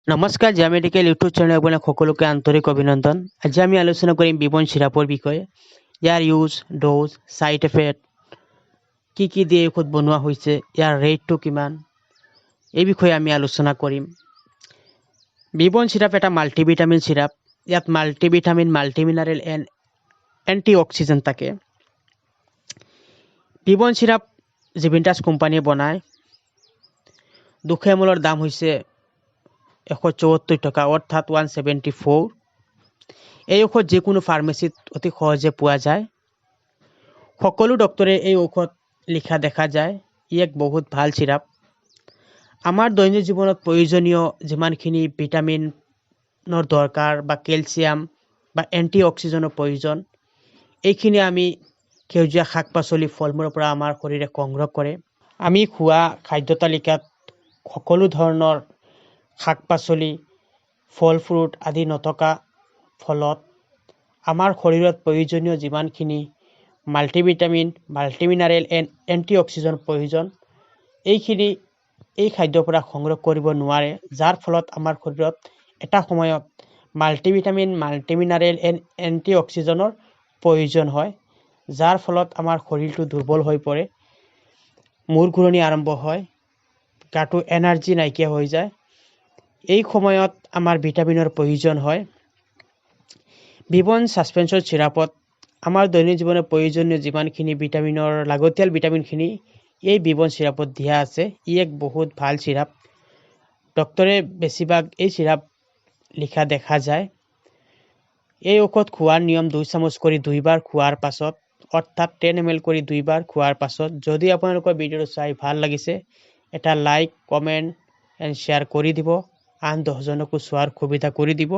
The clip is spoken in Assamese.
নমস্কাৰ জিয়া মেডিকেল ইউটিউব চেনেল আপোনাক সকলোকে আন্তৰিক অভিনন্দন। আজি আমি আলোচনা কৰিম বিবন চিৰাপৰ বিষয়ে। ইয়াৰ ইউজ, ড'জ, ছাইড এফেক্ট, কি দিয়ে ঔষধ বনোৱা হৈছে, ইয়াৰ ৰেটটো কিমান, এই বিষয়ে আমি আলোচনা কৰিম। বিবন চিৰাপ এটা মাল্টিভিটামিন চিৰাপ। ইয়াত মাল্টিভিটামিন, মাল্টিমিনাৰেল এণ্ড এণ্টিঅক্সিডেণ্ট থাকে। বিবন চিৰাপ জুভেণ্টাছ কোম্পানীয়ে বনায়। 200 ml ৰ দাম হৈছে 174 টকা, অৰ্থাৎ 174। এই ঔষধ যিকোনো ফাৰ্মেচীত অতি সহজে পোৱা যায়। সকলো ডক্তৰে এই ঔষধ লিখা দেখা যায়। ই এক বহুত ভাল চিৰাপ। আমাৰ দৈনিক জীৱনত প্ৰয়োজনীয় যিমানখিনি ভিটামিনৰ দৰকাৰ বা কেলছিয়াম বা এণ্টিঅক্সিডেণ্টৰ প্ৰয়োজন, এইখিনি আমি সেউজীয়া শাক পাচলি, ফল মূলৰ পৰা আমাৰ শৰীৰে সংগ্ৰহ কৰে। আমি খোৱা খাদ্য তালিকাত সকলো ধৰণৰ শাক পাচলি, ফল ফ্ৰুট আদি নথকা ফলত আমাৰ শৰীৰত প্ৰয়োজনীয় যিমানখিনি মাল্টিভিটামিন, মাল্টিমিনাৰেল এণ্ড এণ্টিঅক্সিডেণ্ট প্ৰয়োজন, এইখিনি এই খাদ্যৰ পৰা সংগ্ৰহ কৰিব নোৱাৰে, যাৰ ফলত আমাৰ শৰীৰত এটা সময়ত মাল্টিভিটামিন, মাল্টিমিনাৰেল এণ্ড এণ্টিঅক্সিডেণ্টৰ প্ৰয়োজন হয়, যাৰ ফলত আমাৰ শৰীৰটো দুৰ্বল হৈ পৰে, মূৰ ঘূৰণি আৰম্ভ হয়, গাটো এনাৰ্জি নাইকিয়া হৈ যায়। এই সময়ত আমাৰ ভিটামিনৰ প্ৰয়োজন হয়। বিবন ছাছপেনছন চিৰাপত আমাৰ দৈনিক জীৱনত প্ৰয়োজনীয় যিমানখিনি ভিটামিনৰ লাগতিয়াল ভিটামিনখিনি এই বিবন চিৰাপত দিয়া আছে। ই এক বহুত ভাল চিৰাপ। ডক্তৰে বেছিভাগ এই চিৰাপ লিখা দেখা যায়। এই ঔষধ খোৱাৰ নিয়ম 2 চামুচ কৰি 2 বাৰ খোৱাৰ পাছত, অৰ্থাৎ 10 ml কৰি 2 বাৰ খোৱাৰ পাছত। যদি আপোনালোকৰ ভিডিঅ'টো চাই ভাল লাগিছে, এটা লাইক, কমেণ্ট এণ্ড শ্বেয়াৰ কৰি দিব। আন 10জনকো চোৱাৰ সুবিধা কৰি দিব।